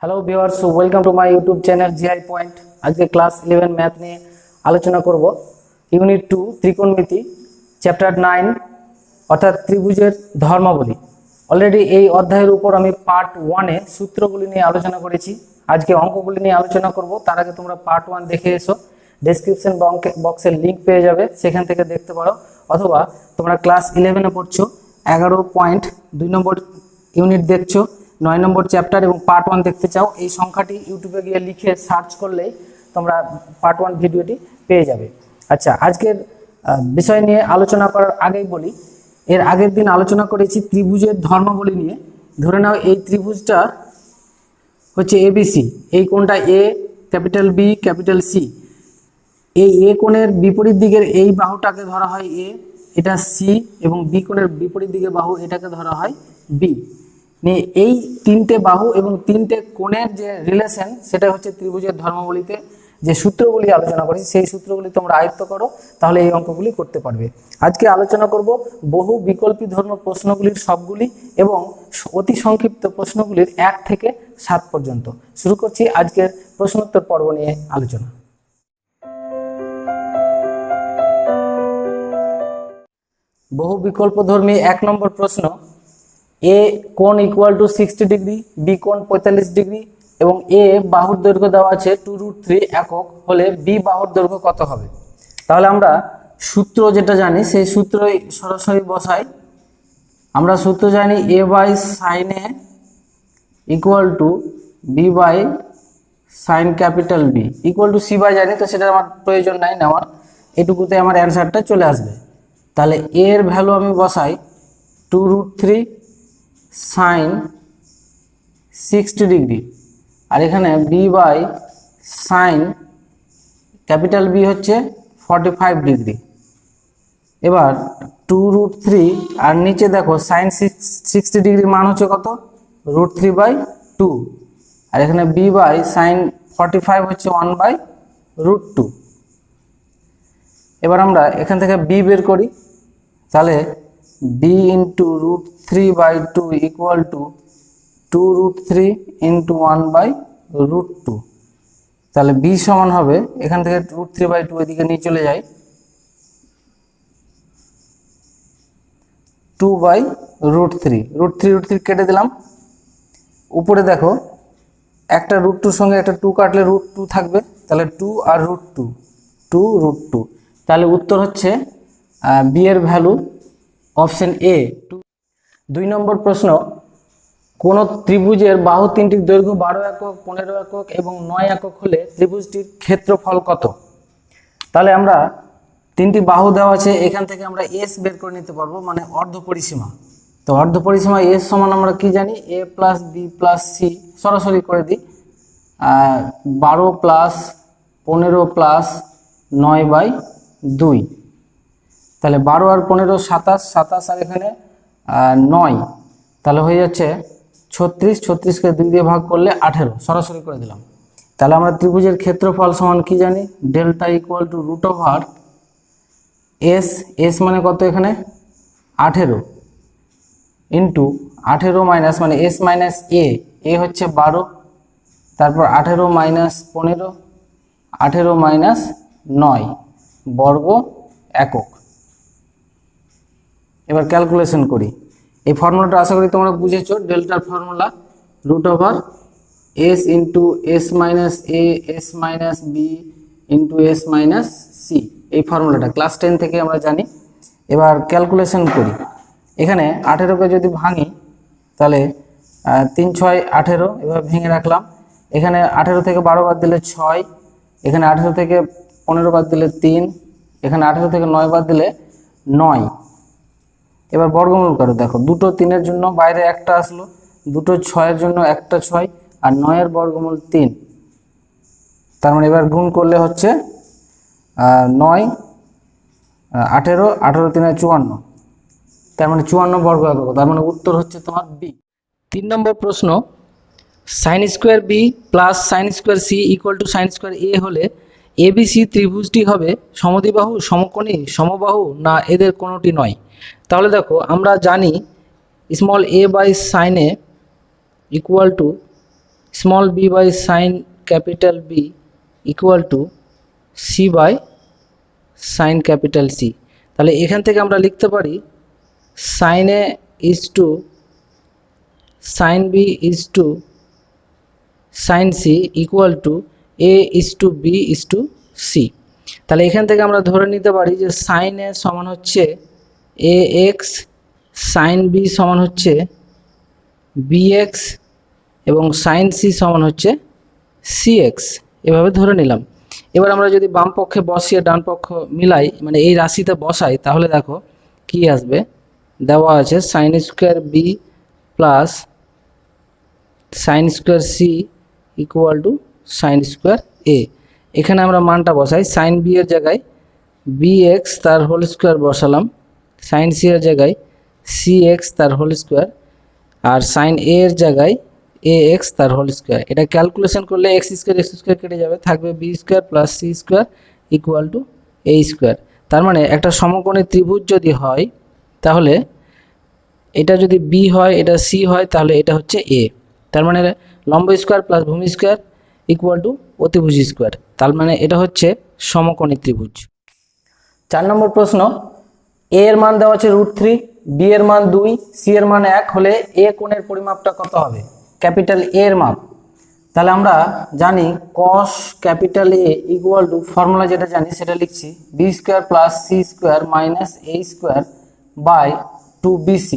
Hello viewers, welcome to my YouTube channel GI point. আজকে class 11 math নিয়ে আলোচনা করব। ইউনিট 2 ত্রিকোণমিতি, চ্যাপ্টার 9 অর্থাৎ ত্রিভুজের ধর্মাবলী। অলরেডি এই অধ্যায়ের উপর আমি পার্ট 1-এ সূত্রগুলি নিয়ে আলোচনা করেছি। আজকে অঙ্কগুলি নিয়ে আলোচনা করব। তার আগে তোমরা পার্ট 1 দেখে এসো। ডেসক্রিপশন বক্সের লিঙ্ক পেয়ে যাবে, সেখান থেকে দেখতে পারো। অথবা তোমরা ক্লাস 11-এ পড়ছো, 11.2 নম্বর ইউনিট দেখছো, 9 নম্বর চ্যাপ্টার এবং পার্ট 1 দেখতে চাও, এই সংখ্যাটি ইউটিউবে গিয়ে লিখে সার্চ করলেই তোমরা পার্ট 1 ভিডিওটি পেয়ে যাবে। আচ্ছা, আজকের বিষয় নিয়ে আলোচনা করার আগেই বলি, এর আগের দিন আলোচনা করেছি ত্রিভুজের ধর্মাবলী নিয়ে। ধরে নাও এই ত্রিভুজটা হচ্ছে এবিসি, এই কোণটা এ, ক্যাপিটাল বি, ক্যাপিটাল সি। এই এ কোণের বিপরীত দিকের এই বাহুটাকে ধরা হয় এ, এটা সি, এবং বি কোণের বিপরীত দিকের বাহু এটাকে ধরা হয় বি। নিয়ে এই তিনটে বাহু এবং তিনটে কোণের যে রিলেশন, সেটা হচ্ছে ত্রিভুজের ধর্মাবলীতে যে সূত্রগুলি আলোচনা করি, সেই সূত্রগুলি তোমরা আয়ত্ত করো, তাহলে এই অঙ্কগুলি করতে পারবে। আজকে আলোচনা করব বহু বিকল্পী ধর্ম প্রশ্নগুলির সবগুলি এবং অতি সংক্ষিপ্ত প্রশ্নগুলির 1 থেকে 7 পর্যন্ত। শুরু করছি আজকের প্রশ্নোত্তর পর্ব নিয়ে আলোচনা। বহু বিকল্পধর্মী 1 নম্বর প্রশ্ন, এ কোণ ইকুয়াল টু 60 ডিগ্রি, বি কোণ 45 ডিগ্রি এবং এ বাহুর দৈর্ঘ্য দেওয়া আছে 2√3 একক হলে বি বাহুর দৈর্ঘ্য কত হবে? তাহলে আমরা সূত্র যেটা জানি সেই সূত্রই সরাসরি বসাই। আমরা সূত্র জানি A by sine A equal to B by sine capital B equal to C by জানি, তো সেটা আমার প্রয়োজন নাই নেওয়ার, এটুকুতে আমার অ্যান্সারটা চলে আসবে। তাহলে এর ভ্যালু আমি বসাই 2√3 সাইন 60 ডিগ্রি, আর এখানে b by sine capital b হচ্ছে 45 ডিগ্রি। এবার 2√3 আর নিচে দেখো সাইন 60 ডিগ্রির মান হচ্ছে কত? √3/2, আর এখানে বি বাই সাইন 45 হচ্ছে 1/√2। এবার আমরা এখান থেকে বি বের করি, তাহলে b into √3/2 equal to 2√3 into 1/√2। তাহলে বি সমান হবে, এখান থেকে √3/2 এদিকে নিয়ে চলে যায়, 2/√3। √3 কেটে দিলাম। উপরে দেখো একটা √2 সঙ্গে একটা 2 কাটলে √2 থাকবে, তাহলে 2 আর √2, 2√2। তাহলে উত্তর হচ্ছে বি এর ভ্যালু অপশন এ। 2 নম্বর প্রশ্ন, কোন ত্রিভুজের বাহু তিনটির দৈর্ঘ্য 12 একক, 15 একক এবং 9 একক হলে ত্রিভুজটির ক্ষেত্রফল কত? তাহলে আমরা তিনটি বাহু দেওয়া আছে, এখান থেকে আমরা এস বের করে নিতে পারবো, মানে অর্ধ পরিসীমা। তো অর্ধ পরিসীমা এস সমান আমরা কি জানি? এ প্লাস বি প্লাস সি, সরাসরি করে দিই, 12 প্লাস 15 প্লাস 9/2। তাহলে 12 আর 15 27, 27 আর এখানে 9, তাহলে হয়ে যাচ্ছে 36, 36কে 2 দিয়ে ভাগ করলে 18, সরাসরি করে দিলাম। তাহলে আমরা ত্রিভুজের ক্ষেত্রফল সমান কি জানি? Delta equal to √over S, S মানে কত এখানে? 18 ইন্টু 18 মাইনাস, মানে এস মাইনাস এ হচ্ছে 12, তারপর 18 মাইনাস 15, 18 মাইনাস 9 বর্গ একক। এবার ক্যালকুলেশন করি। এই ফর্মুলাটা আশা করি তোমরা বুঝেছো, ডেল্টার ফর্মুলা √ওভার এস ইন্টু এস মাইনাস এ, S minus B into S minus C. এই ফর্মুলাটা ক্লাস 10 থেকে আমরা জানি। এবার ক্যালকুলেশন করি। এখানে 18কে যদি ভাঙি, তাহলে 3 6 18, এবার ভেঙে রাখলাম। এখানে 18 থেকে 12 বাদ দিলে 6, এখানে 18 থেকে 15 বাদ দিলে 3, এখানে 18 থেকে 9 বাদ দিলে 9। এবার বর্গমূল করো, দেখো দুটো 3-এর জন্য বাইরে একটা আসলো, দুটো 6-এর জন্য একটা 6, আর 9-এর বর্গমূল 3। তার মানে এবার গুণ করলে হচ্ছে 9 18, 18 3 54, তার মানে 54 বর্গ একক। তার মানে উত্তর হচ্ছে তোমার বি। 3 নম্বর প্রশ্ন, sine square B plus sine square C equal to sine square A হলে এবিসি ত্রিভুজটি হবে সমদ্বিবাহু, সমকোণী, সমবাহু, না এদের কোনোটি নয়? তাহলে দেখো আমরা জানি small a by sine A equal to small b by sine capital B equal to C by sine capital c. তাহলে এখান থেকে আমরা লিখতে পারি sine a is to sine b is to sine C equal to a is to b is to c. তাহলে এখান থেকে আমরা ধরে নিতে পারি যে সাইন এ সমান হচ্ছে এ এক্স, সাইন বি সমান হচ্ছে বি এক্স এবং সাইন সি সমান হচ্ছে সি এক্স, এভাবে ধরে নিলাম। এবার আমরা যদি বাম পক্ষে বসিয়ে ডান পক্ষ মিলাই, মানে এই রাশিতে বসাই, তাহলে দেখো কি আসবে। দেওয়া আছে sine square B plus sine square C equal to sine square A. এখানে আমরা মানটা বসাই, সাইন বি এর জায়গায় বি এক্স তার হোল স্কোয়ার বসালাম, সাইন সি এর জায়গায় সি এক্স তার হোল স্কোয়ার, আর সাইন এ এর জায়গায় এ এক্স তার হোল স্কোয়ার। এটা ক্যালকুলেশন করলে এক্স স্কোয়ার কেটে যাবে, থাকবে B square plus C square equal to A square. তার মানে একটা সমকোণী ত্রিভুজ যদি হয়, তাহলে এটা যদি বি হয়, এটা সি হয়, তাহলে এটা হচ্ছে এ। তার মানে লম্ব স্কোয়ার প্লাস ভূমি স্কোয়ার ইকুয়াল টু অতিভুজ স্কোয়ার। তার মানে এটা হচ্ছে সমকোণী ত্রিভুজ। 4 নম্বর প্রশ্ন, এ এর মান দেওয়া আছে √3, বি এর মান 2, সি এর মান 1 হলে এ কোণের পরিমাপটা কত হবে? ক্যাপিটাল এ এর মাপ। তাহলে আমরা জানি cos capital a equal to, formula যেটা জানি সেটা লিখছি, b square plus C square minus a square by 2bc।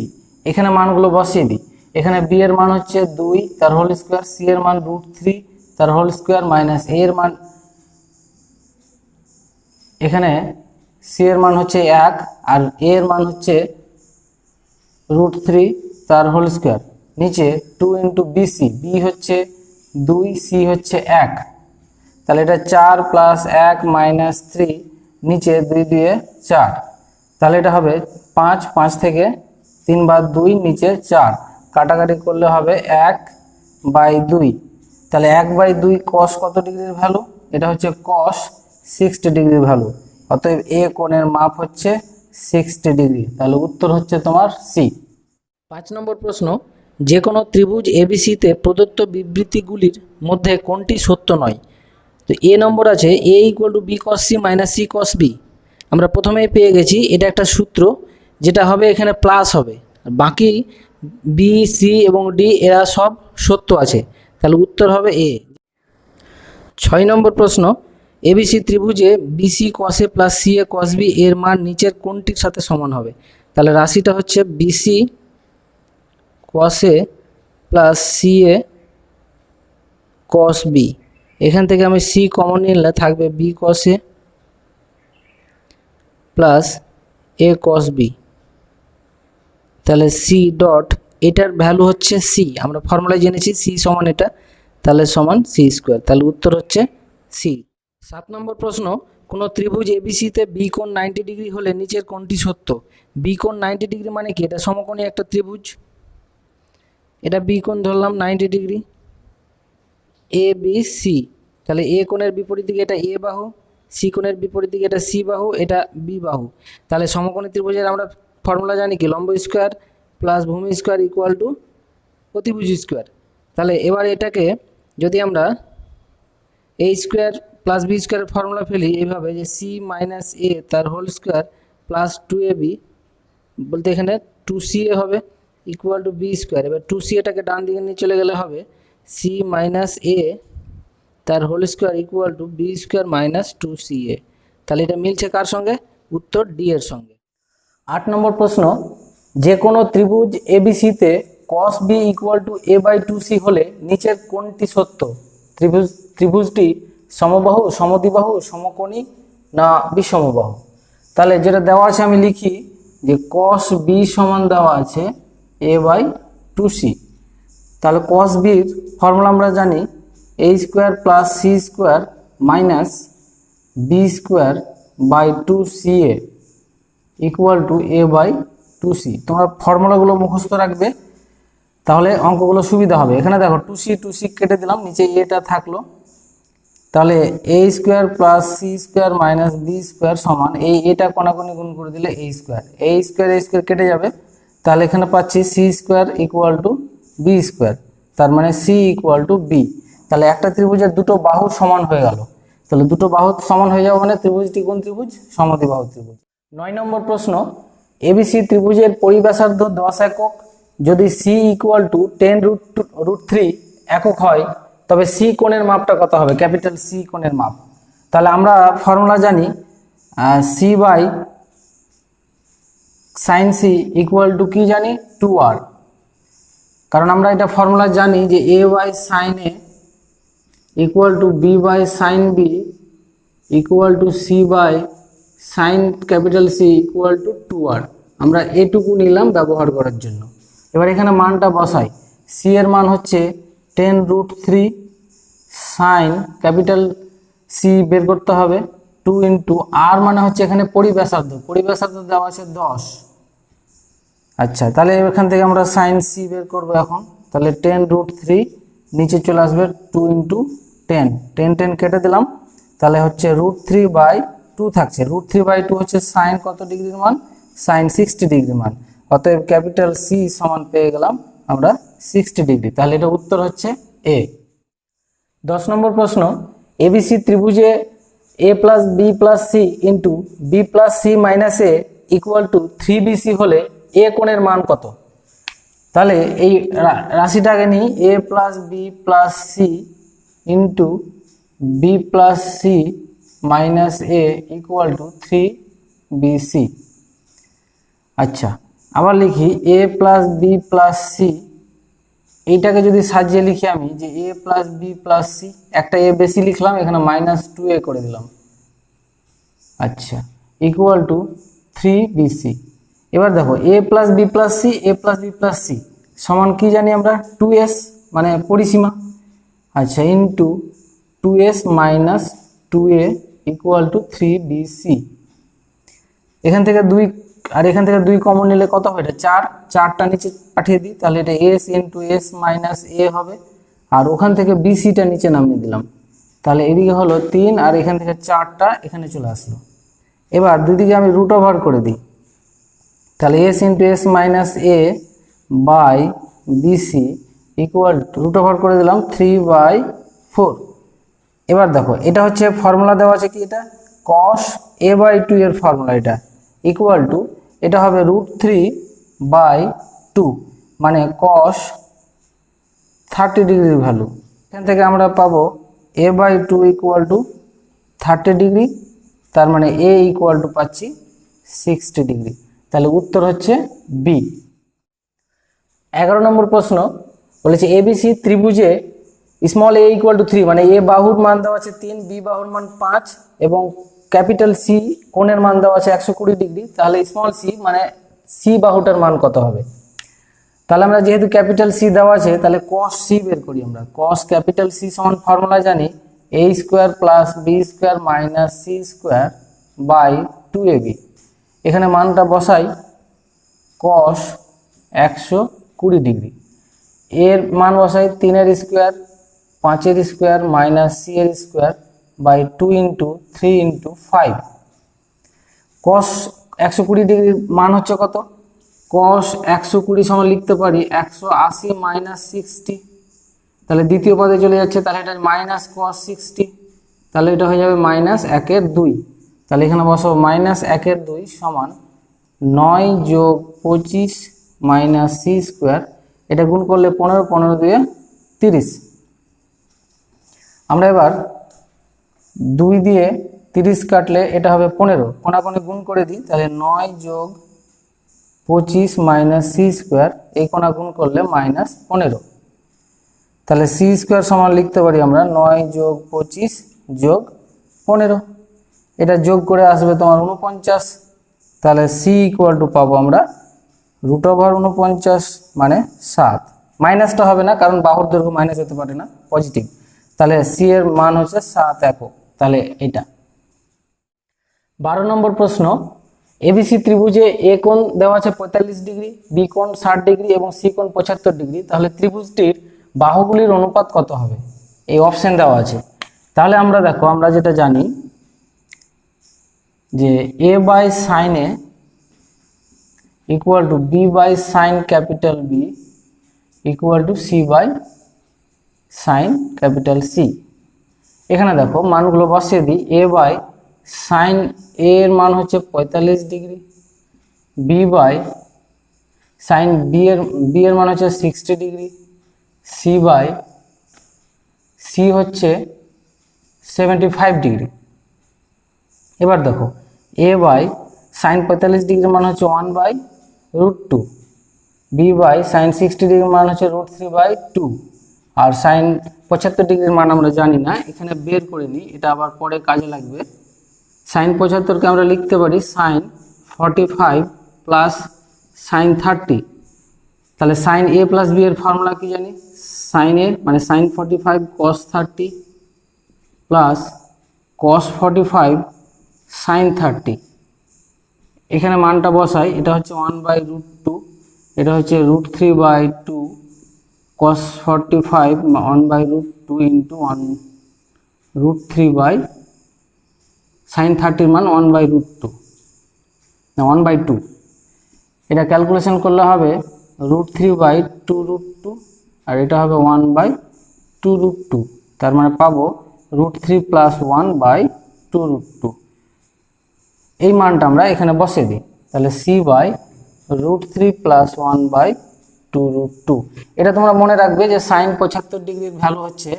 এখানে মানগুলো বসিয়ে দিই। এখানে বি এর মান হচ্ছে 2 তার হোল স্কোয়ার, সি এর মান √3 তার হোল স্কোয়ার মাইনাস এ এর মান, এখানে সি এর মান হচ্ছে 1 আর এ এর মান হচ্ছে √3 তার হোল স্কোয়ার, নিচে 2 ইন্টু বিসি, বি হচ্ছে 2, সি হচ্ছে 1, তাহলে এটা 4 প্লাস 1 মাইনাস 3, নিচে 2 দিয়ে 4, তাহলে এটা হবে 5, 5 থেকে 3 বার 2, নিচে 4, কাটাকাটি করলে হবে 1/2। তাহলে 1/2 cos কত ডিগ্রির ভ্যালু? এটা হচ্ছে cos 60 ডিগ্রির ভ্যালু। অতএব এ কোণের মাপ হচ্ছে 60 ডিগ্রি। তাহলে উত্তর হচ্ছে তোমার সি। 5 নম্বর প্রশ্ন, যে কোনো ত্রিভুজ এবিসিতে প্রদত্ত বিবৃতিগুলির মধ্যে কোনটি সত্য নয়? তো এ নম্বর আছে A equal to B cos C minus C cos B. আমরা প্রথমেই পেয়ে গেছি, এটা একটা সূত্র, যেটা হবে এখানে প্লাস হবে, আর বাকি বি সি এবং ডি এরা সব সত্য আছে। তাহলে উত্তর হবে এ। 6 নম্বর প্রশ্ন, এবিসি ত্রিভুজে বিসি কস এ প্লাস সি এ কস বি এর মান নিচের কোনটির সাথে সমান হবে? তাহলে রাশিটা হচ্ছে বিসি কস এ প্লাস সি এ কস বি। এখান থেকে আমি সি কমন নিলে থাকবে বি কস এ প্লাস এ কস বি। তাহলে সি ডট, এটার ভ্যালু হচ্ছে সি, আমরা ফর্মুলায় জেনেছি সি সমান এটা, তাহলে সমান সি স্কোয়ার। তাহলে উত্তর হচ্ছে সি। 7 নম্বর প্রশ্ন, কোনো ত্রিভুজ এবিসিতে বি কোণ 90 ডিগ্রি হলে নিচের কোণটি সত্য? বি কোণ 90 ডিগ্রি মানে কি? এটা সমকোণী একটা ত্রিভুজ, এটা বি কোণ ধরলাম 90 ডিগ্রি, এ বি সি। তাহলে এ কোণের বিপরীত দিকে এটা এ বাহু, সি কোণের বিপরীত দিকে এটা সি বাহু, এটা বি বাহু। তাহলে সমকোণী ত্রিভুজের আমরা ফর্মুলা জানি কি, লম্ব স্কোয়ার প্লাস ভূমি স্কোয়ার ইকুয়াল টু অতিভুজ স্কোয়ার। তাহলে এবার এটাকে যদি আমরা এ স্কোয়ার প্লাস বি স্কোয়ারের ফর্মুলা ফেলি এইভাবে, যে সি মাইনাস এ তার হোল স্কোয়ার প্লাস 2ab, বলতে এখানে 2ca হবে ইকুয়াল টু বি স্কোয়ার। এবার 2c এটাকে ডান দিকে নিয়ে চলে গেলে হবে সি মাইনাস এ তার whole square equal to b square minus 2ca। তাহলে এটা মিলছে কার সঙ্গে? উত্তর ডি এর সঙ্গে। 8 নম্বর প্রশ্ন, যে কোনো ত্রিভুজ এবিসিতে cos b equal to a/2c হলে নিচের কোনটি সত্য? ত্রিভুজটি সমবাহু, সমদ্বিবাহু, সমকোণী না বিষমবাহু? তাহলে যেটা দেওয়া আছে আমি লিখি যে cos b সমান দেওয়া আছে a/2c। তাহলে cos b এর ফর্মুলা আমরা জানি a square plus C square minus b square by 2ca equal to a/2c। তোমরা ফর্মুলাগুলো মুখস্থ রাখবে, তাহলে অঙ্কগুলো সুবিধা হবে। এখানে দেখো 2c কেটে দিলাম, নিচে এটা থাকলো, তাহলে a square plus C square minus b square সমান, এটা কোনাকুনি গুণ করে দিলে a স্কোয়ার কেটে যাবে, তাহলে এখানে পাচ্ছি c square equal to b square. তার মানে সি ইকুয়াল টু বি। তাহলে একটা ত্রিভুজের দুটো বাহু সমান হয়ে গেল। তাহলে দুটো বাহু সমান হয়ে যাওয়া মানে ত্রিভুজটি কোন ত্রিভুজ? সমদ্বিবাহু ত্রিভুজ। 9 নম্বর প্রশ্ন, এবিসি ত্রিভুজের পরিব্যাসার্ধ 10 একক, যদি সি ইকুয়াল টু 10√3 একক হয়, তবে সি কোণের মাপটা কত হবে? ক্যাপিটাল সি কোণের মাপ। তাহলে আমরা ফর্মুলা জানি C by sine C equal to কি জানি? 2r। কারণ আমরা এটা ফর্মুলা জানি যে A by sine A equal to B by sine B equal to C by sine capital C equal to 2r। আমরা এটুকু নিলাম ব্যবহার করার জন্য। এবার এখানে মানটা বসাই। সি এর মান হচ্ছে 10√3, সাইন ক্যাপিটাল সি বের করতে হবে 2 ইন্টু আর মানে হচ্ছে এখানে পরিব্যাসার্ধ, পরিব্যাসার্ধ দেওয়া আছে 10। আচ্ছা, তাহলে এখান থেকে আমরা সাইন সি বের করবো এখন। তাহলে 10√3 নিচে চলে আসবে 2 ইন্টু 10, 10 কেটে দিলাম। তাহলে হচ্ছে √3/2 থাকছে। √3/2 হচ্ছে সাইন কত ডিগ্রির মান? সাইন 60 ডিগ্রি মান। অতএব ক্যাপিটাল সি সমান পেয়ে গেলাম আমরা 60 ডিগ্রি। তাহলে এটা উত্তর হচ্ছে এ। 10 নম্বর প্রশ্ন, এবিসি ত্রিভুজে A plus B plus C into B plus C minus A equal to 3bc হলে এ কোণের মান কত? তাহলে এই রাশিটাকে নিই, A plus B plus C into B plus C minus A equal to 3bc। আচ্ছা, আবার লিখি A plus B plus C, এইটাকে যদি সাজিয়ে লিখি আমি যে A plus B plus C, একটা এ বেশি লিখলাম, এখানে -2a করে দিলাম। আচ্ছা, ইকুয়াল টু 3bc। এবার দেখো a plus B plus c, a plus B plus c সমান কি জানি আমরা? 2s মানে পরিসীমা। আচ্ছা, into 2s minus 2a equal to 3bc। এখান থেকে 2 আর এখান থেকে 2 কমন নিলে কত হয়? এটা 4, 4টা নিচে পাঠিয়ে দিই, তাহলে এটা s into s minus a হবে। আর ওখান থেকে বিসিটা নিচে নামিয়ে দিলাম, তাহলে এদিকে হলো 3 আর এখান থেকে 4টা এখানে চলে আসলো। এবার দুদিকে আমি রুট ওভার করে দিই, তাহলে s into s minus a by bc equal to root over করে দিলাম 3/4। এবার দেখো এটা হচ্ছে ফর্মুলা দেওয়া আছে কি? এটা cos a/2 এর ফর্মুলা, এটা ইকুয়াল টু এটা হবে √3/2 মানে cos 30 ডিগ্রির ভ্যালু। এখান থেকে আমরা পাবো a/2 ইকুয়াল টু 30 ডিগ্রি, তার মানে a ইকুয়াল টু পাচ্ছি 60 ডিগ্রি। তাহলে উত্তর হচ্ছে বি। 11 নম্বর প্রশ্ন বলেছে এবিসি ত্রিভুজে স্মল এ ইকুয়াল টু 3 মানে এ বাহুর মান দেওয়া আছে 3, বি বাহুর মান 5 এবং ক্যাপিটাল সি কোণের মান দেওয়া আছে 120 ডিগ্রি। তাহলে স্মল সি মানে সি বাহুটার মান কত হবে? তাহলে আমরা যেহেতু ক্যাপিটাল সি দেওয়া আছে, তাহলে cos সি বের করি আমরা। cos ক্যাপিটাল সি সমান ফর্মুলা জানি a square plus b square minus c square by 2ab। এখানে মানটা বসাই, cos 120 ডিগ্রি, এর মান বসাই 3 এর স্কোয়ার 5 এর স্কোয়ার মাইনাস সি এর square by 2 into 3 into 5। cos 120 ডিগ্রির মান হচ্ছে কত? cos 120 সমান লিখতে পারি 180 মাইনাস 60। তাহলে দ্বিতীয় পদে চলে যাচ্ছে, তাহলে এটা মাইনাস cos 60, তাহলে এটা হয়ে যাবে -1/2। তাহলে এখানে বসাবো -1/2 সমান 9 যোগ 25 মাইনাস সি স্কোয়ার, এটা গুণ করলে 15, 15 দিয়ে 30। আমরা এবার 2 দিয়ে 30 কাটলে এটা হবে 15, কোণাকোণে গুণ করে দিই, তাহলে 9 যোগ 25 মাইনাস সি স্কোয়ার, এই কোণা গুণ করলে -15। তাহলে সি স্কোয়ার সমান লিখতে পারি আমরা 9 যোগ 25 যোগ 15, এটা যোগ করে আসবে তোমার 49। তাহলে সি ইকুয়াল টু পাবো আমরা √49 মানে 7। মাইনাসটা হবে না, কারণ বাহুর দৈর্ঘ্য মাইনাস হতে পারে না, পজিটিভ। তাহলে সি এর মান হচ্ছে 7 একক। তাহলে এটা 12 নম্বর প্রশ্ন, এবিসি ত্রিভুজে এ কোণ দেওয়া আছে 45 ডিগ্রি, বি কোণ 60 ডিগ্রি এবং সি কোণ 75 ডিগ্রি। তাহলে ত্রিভুজটির বাহুগুলির অনুপাত কত হবে? এই অপশন দেওয়া আছে। তাহলে আমরা দেখো, আমরা যেটা জানি যে a by sine A equal to B by sine capital B equal to C by sine capital c. এখানে দেখো মানগুলো বসিয়ে দিই। এ বাই সাইন এ এর মান হচ্ছে 45 degree, b by sine B এর মান হচ্ছে 60 ডিগ্রি, সি বাই সি হচ্ছে 75 ডিগ্রি। এবার দেখো এ বাই সাইন 45 ডিগ্রির মান হচ্ছে 1/√2, বি বাই সাইন 60 ডিগ্রির মান হচ্ছে √3/2, আর সাইন 75 ডিগ্রির মান আমরা জানি না, এখানে বের করে নিই, এটা আবার পরে কাজে লাগবে। সাইন 75কে আমরা লিখতে পারি সাইন 45 প্লাস সাইন 30। তাহলে সাইন এ প্লাস বি এর ফর্মুলা কি জানি? সাইন এ মানে সাইন 45 কস 30 প্লাস কস 45 সাইন 30। এখানে মানটা বসাই, এটা হচ্ছে 1/√2, এটা হচ্ছে √3/2, cos 45 1/√2 ইন্টু 1√3 সাইন 30 মান 1/√2 না 1/2। এটা ক্যালকুলেশন করলে হবে √3/2√2, আর এটা হবে 1/2√2, তার মানে পাবো √3 প্লাস 1/2√2। এই মানটা আমরা এখানে বসে দিই, তাহলে সি বাই √3 প্লাস 1/2√2। এটা তোমরা মনে রাখবে যে সাইন 75 ডিগ্রির ভ্যালু হচ্ছে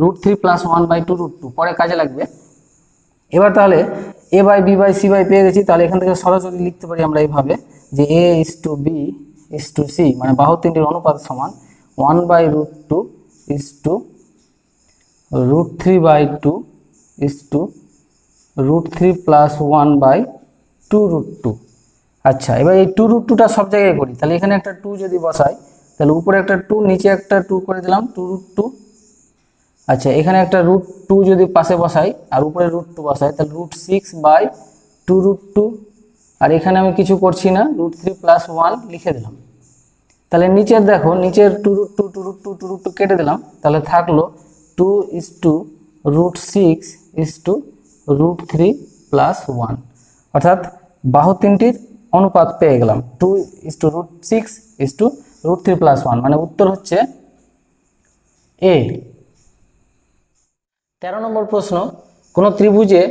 √3 প্লাস 1/2√2, পরে কাজে লাগবে। এবার তাহলে A by B by C by পেয়ে গেছি, তাহলে এখান থেকে সরাসরি লিখতে পারি আমরা এইভাবে যে A is to B is to C, মানে বাহু তিনটির অনুপাত সমান 1/√2 is to √3/2 is to √3 plus 1/2√2। আচ্ছা, এবার এই 2√2টা সব জায়গায় করি, তাহলে এখানে একটা 2 যদি বসাই, তাহলে উপরে একটা 2 নিচে একটা 2 করে দিলাম 2√2। আচ্ছা, এখানে একটা √2 যদি পাশে বসাই আর উপরে √2 বসাই, তাহলে √6/2√2, আর এখানে আমি কিছু করছি না, √3 প্লাস 1 লিখে দিলাম। তাহলে নিচের দেখো, নিচের 2√2 কেটে দিলাম, তাহলে থাকলো 2 is to √6 is to √3 plus 1, অর্থাৎ বাহু তিনটির অনুপাত পেয়ে গেলাম 2 is to √6 is to √3 plus 1, মানে উত্তর হচ্ছে এ। 13 নম্বর প্রশ্ন, কোন ত্রিভুজে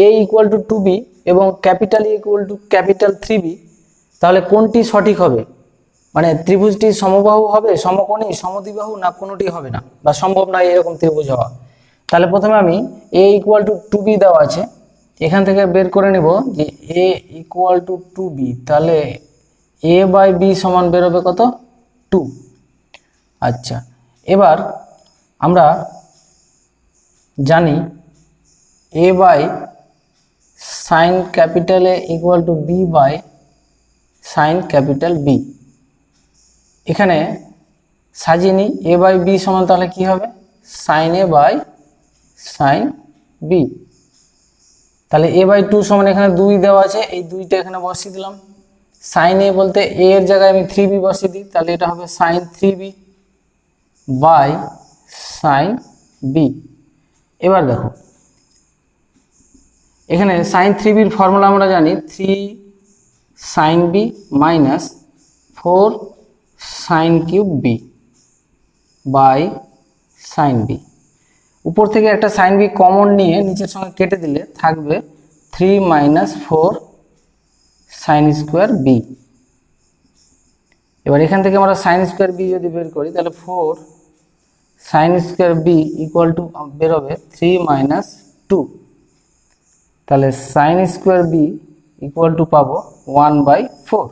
a ইকুয়াল টু 2b এবং capital a equal two capital 3b, তাহলে কোনটি সঠিক হবে? মানে ত্রিভুজটি সমবাহু হবে, সমকোণী, সমদ্বিবাহু, না কোনোটি হবে না বা সম্ভব নয় এরকম ত্রিভুজ হওয়া। তাহলে প্রথমে আমি a ইকুয়াল টু 2b দেওয়া আছে, এখান থেকে বের করে নেব যে a ইকুয়াল টু 2b, তাহলে a বাই b সমান বেরোবে কত? 2। আচ্ছা, এবার আমরা জানি a by sine capital a equal to b by sine capital b। এখানে সাজিয়ে নিই, a বাই b সমান তাহলে কি হবে? Sine a by sine b। তাহলে a বাই 2 সমান এখানে 2 দেওয়া আছে, এই 2টা এখানে বসিয়ে দিলাম। সাইন a বলতে a এর জায়গায় আমি 3b বসিয়ে দিই, তাহলে এটা হবে sign 3b by sine b। এবার দেখো এখানে সাইন 3bর ফর্মুলা আমরা জানি 3 sine b minus 4 sine cube b by sine b। উপর থেকে একটা সাইন b কমন নিয়ে নিচের সঙ্গে কেটে দিলে থাকবে 3 মাইনাস 4 সাইন স্কোয়ার b। এবার এখান থেকে আমরা সাইন স্কোয়ার b যদি বের করি, তাহলে 4 sine square b equal to বেরোবে 3 মাইনাস 2, তাহলে sine square b equal to পাবো 1/4।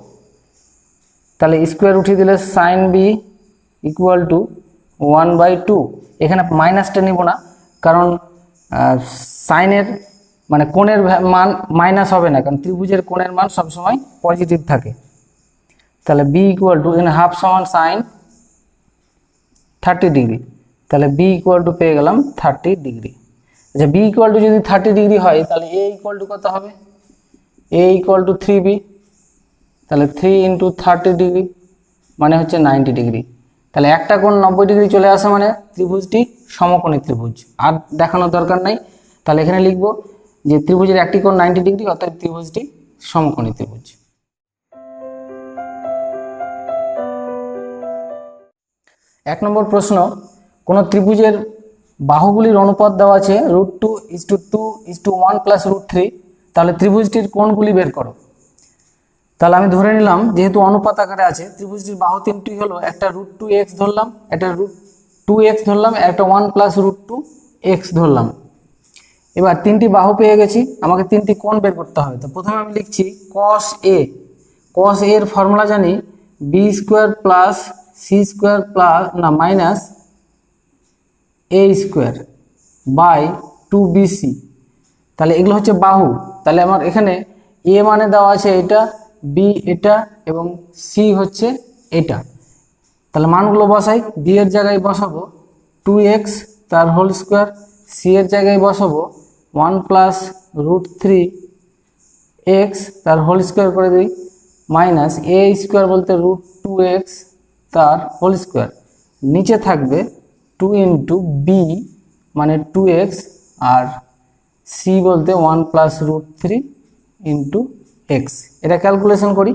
তাহলে স্কোয়ার উঠিয়ে দিলে সাইন b ইকুয়াল টু 1/2। এখানে মাইনাসটা নিব না, কারণ সাইনের মানে কোণের মান মাইনাস হবে না, কারণ ত্রিভুজের কোণের মান সবসময় পজিটিভ থাকে। তাহলে b ইকুয়াল টু, এখানে হাফ সমান সাইন 30 ডিগ্রি, তাহলে b ইকুয়াল টু পেয়ে গেলাম 30 ডিগ্রি। আচ্ছা, b ইকুয়াল টু যদি 30 ডিগ্রি হয়, তাহলে a ইকুয়াল টু কত হবে? a ইকুয়াল টু 3b, তাহলে 3 ইন্টু 30 ডিগ্রি মানে হচ্ছে 90 ডিগ্রি। তাহলে একটা কোণ 90 ডিগ্রি চলে আসে, মানে ত্রিভুজটি সমকোণী ত্রিভুজ, আর দেখানোর দরকার নাই। তাহলে এখানে লিখব যে ত্রিভুজের একটি কোণ 90 ডিগ্রি, অর্থাৎ ত্রিভুজটি সমকোণী ত্রিভুজ। 1 নম্বর প্রশ্ন, কোনো ত্রিভুজের বাহুগুলির অনুপাত দেওয়া আছে √2:2:1 + √3, তাহলে ত্রিভুজটির কোণগুলি বের করো। তাহলে আমি ধরে নিলাম যেহেতু অনুপাত আকারে আছে, ত্রিভুজটির বাহু তিনটি হলো, একটা √2x ধরলাম, একটা √2x ধরলাম, একটা 1 + √2x ধরলাম। এবার তিনটি বাহু পেয়ে গেছি, আমাকে তিনটি কোণ বের করতে হবে। তো প্রথমে আমি লিখছি cos a। cos a এর ফর্মুলা জানি b² + c² মাইনাস a²/2bc। তাহলে এগুলো হচ্ছে বাহু। তাহলে আমার এখানে a মানে দেওয়া আছে এটা, b এটা এবং c হচ্ছে এটা। তাহলে মানগুলো বসাই। b এর জায়গায় বসাবো 2x তার হোল স্কোয়ার, c এর জায়গায় বসাবো 1 + √3x তার হোল স্কোয়ার করে দিই, মাইনাস a² বলতে √2x তার হোল স্কোয়ার, নিচে থাকবে 2 × b মানে 2x, আর c বলতে 1 + √3 × x। এটা ক্যালকুলেশন করি।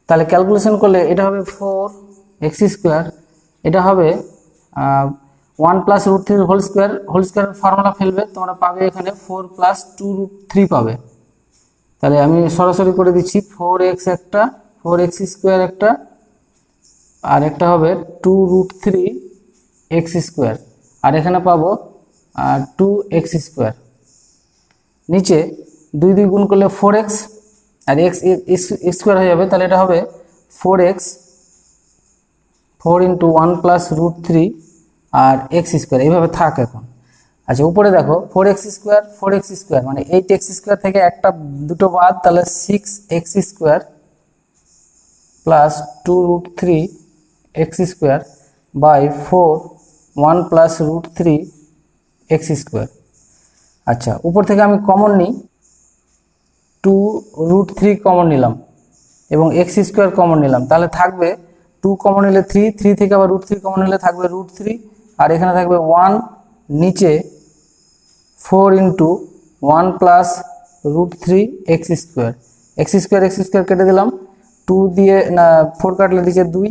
তাহলে ক্যালকুলেশন করলে এটা হবে 4x², এটা হবে 1 + √3 হোল স্কোয়ার ফর্মুলা ফেলবে, তোমরা পাবে এখানে 4 + 2√3 পাবে। তাহলে আমি সরাসরি করে দিচ্ছি 4x একটা, 4x² একটা, আর একটা হবে 2√3x², আর এখানে পাবো 2x²। নিচে 2 দিয়ে গুণ করলে 4x, আর x² হয়ে যাবে। তাহলে এটা হবে 4x 4 × 1 + √3 আর x², এইভাবে থাক এখন। আচ্ছা, উপরে দেখো 4x² মানে 8x² থেকে একটা দুটো বাদ, তাহলে 6x² + 2√3x²/4 1 + √3x²। আচ্ছা, উপর থেকে আমি কমন নিই, 2√3 কমন নিলাম এবং x² কমন নিলাম। তাহলে থাকবে 2 কমন নিলে 3 থেকে আবার √3 কমন নিলে থাকবে √3, আর এখানে থাকবে 1, নিচে 4 × 1 + √3x²। x² কেটে দিলাম, 2 দিয়ে না 4 কাটলে দিকে 2।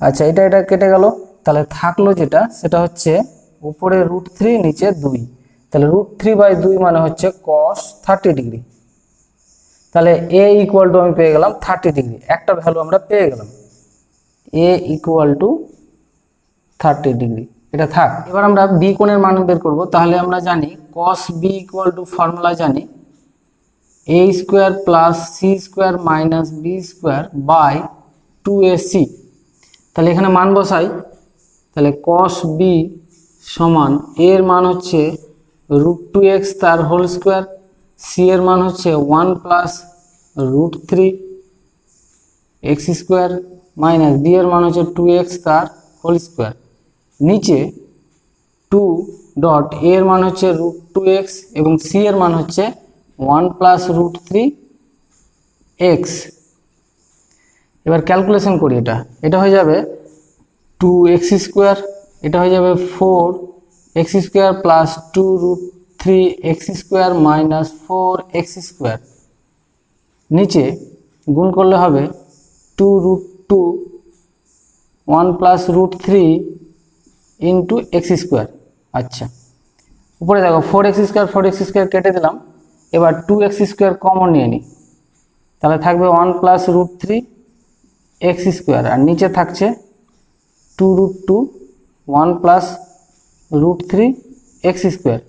আচ্ছা, এটা কেটে গেল। তাহলে থাকলো যেটা, সেটা হচ্ছে উপরে √3 নিচে 2। তাহলে √3/2 মানে হচ্ছে cos 30 ডিগ্রি। তাহলে a = আমি পেয়ে গেলাম 30 ডিগ্রি, একটা ভ্যালু আমরা পেয়ে গেলাম, a = 30 ডিগ্রি। এটা থাক। এবার আমরা b কোণের মান বের করব। তাহলে আমরা জানি cos b = ফর্মুলা জানি a² + c² মাইনাস b²/2ac। তাহলে এখানে মান বসাই। তাহলে cos b সমান a এর মান হচ্ছে √2x তার হোল স্কোয়ার, c এর মান হচ্ছে 1 + √3x² মাইনাস b এর মান হচ্ছে 2x তার হোল স্কোয়ার, নিচে 2 ডট a এর মান হচ্ছে √2x এবং c এর মান হচ্ছে 1 + √3x। এবার ক্যালকুলেশন করি। এটা হয়ে যাবে 2x², এটা হয়ে যাবে 4x² + 2√3x² মাইনাস 4x², নিচে গুণ করলে হবে 2√2 1 + √3 × x²। আচ্ছা, উপরে দেখো 4x² কেটে দিলাম। এবার 2x² কমন নিয়ে নিই। তাহলে থাকবে 1 + √3x², আর নিচে থাকছে 2√2 1 + √3x²।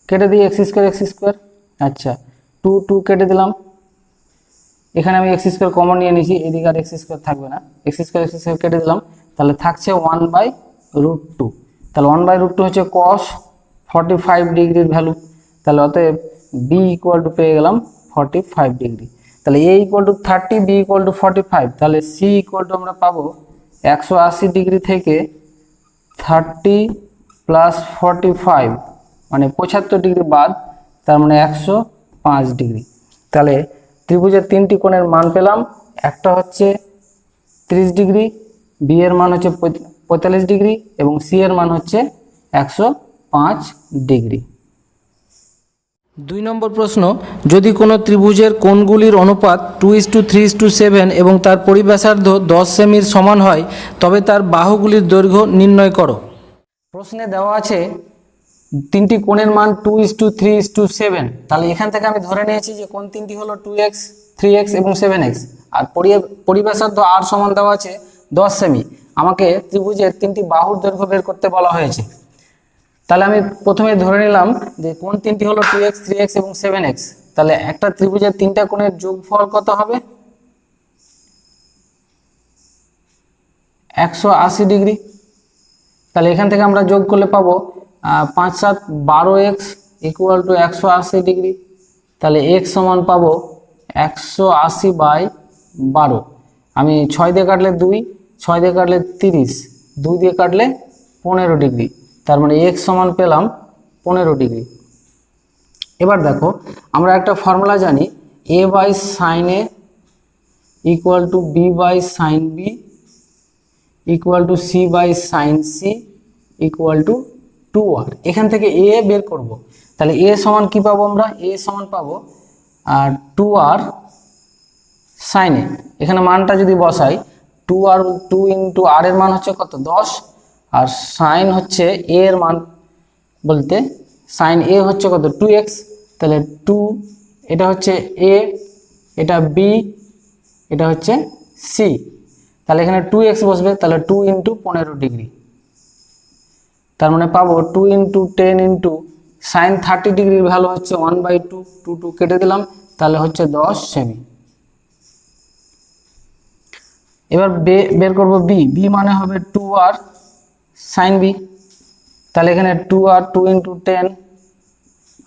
কেটে দিই x²। আচ্ছা, 2 কেটে দিলাম। এখানে আমি x² কমন নিয়ে নিয়েছি, এদিকে আর x² থাকবে না, x² কেটে দিলাম। তাহলে থাকছে 1/√2। তাহলে 1/√2 হচ্ছে cos 45 ডিগ্রির ভ্যালু। তাহলে অতএব b = পেয়ে গেলাম 45 ডিগ্রি। তাহলে a = 30, b = 45। তাহলে c = আমরা পাবো 180 ডিগ্রি থেকে 30 + 45 মানে 75 ডিগ্রি বাদ, তার মানে 105 ডিগ্রি। তাহলে ত্রিভুজের তিনটি কোণের মান পেলাম। একটা হচ্ছে 30 ডিগ্রি, b এর মান হচ্ছে 45 ডিগ্রি এবং c এর মান হচ্ছে 105 ডিগ্রি। 2 নম্বর প্রশ্ন, যদি কোনো ত্রিভুজের কোণগুলির অনুপাত 2:3:7 এবং তার পরিব্যাসার্ধ 10 সেমির সমান হয়, তবে তার বাহুগুলির দৈর্ঘ্য নির্ণয় করো। প্রশ্নে দেওয়া আছে তিনটি কোণের মান 2:3:7। তাহলে এখান থেকে আমি ধরে নিয়েছি যে কোণ তিনটি হলো 2x, 3x এবং 7x। আর পরিব্যাসার্ধ r সমান দেওয়া আছে 10 সেমি। আমাকে ত্রিভুজের তিনটি বাহুর দৈর্ঘ্য বের করতে বলা হয়েছে। তাহলে আমি প্রথমে ধরে নিলাম যে কোণ তিনটি হলো 2x, 3x এবং 7x। তাহলে একটা ত্রিভুজের তিনটা কোণের যোগফল কত হবে? 180 ডিগ্রি। তাহলে এখান থেকে আমরা যোগ করলে পাবো 5 7 12x ইকুয়াল টু 180 ডিগ্রি। তাহলে x সমান পাবো 180/12। আমি 6 দিয়ে কাটলে 2, 6 দিয়ে কাটলে 30, 2 দিয়ে কাটলে 15 ডিগ্রি। তার মানে x সমান পেলাম 15 ডিগ্রি। এবার দেখো আমরা একটা ফর্মুলা জানি, a/sin a equal to b/sin b equal to c/sin c equal to 2r। এখান থেকে a বের করব। তাহলে a সমান কি পাবো আমরা? a সমান পাবো 2r sin a। এখানে মানটা যদি বসাই 2r 2 ইন্টু r এর মান হচ্ছে কত? 10। আর সাইন হচ্ছে a এর মান বলতে সাইন a হচ্ছে কত? 2x। তাহলে 2, এটা হচ্ছে a, এটা b, এটা হচ্ছে c। তাহলে এখানে 2x বসবে। তাহলে 2 ইন্টু 15 ডিগ্রি। তার মানে পাবো 2 ইন্টু 10 ইন্টু সাইন 30 ডিগ্রির ভ্যালু হচ্ছে 1/2। 2 2 কেটে দিলাম, তাহলে হচ্ছে 10 সেমি। এবার বের করব b। b মানে হবে 2r সাইন b। তাহলে এখানে 2r 2 ইন্টু 10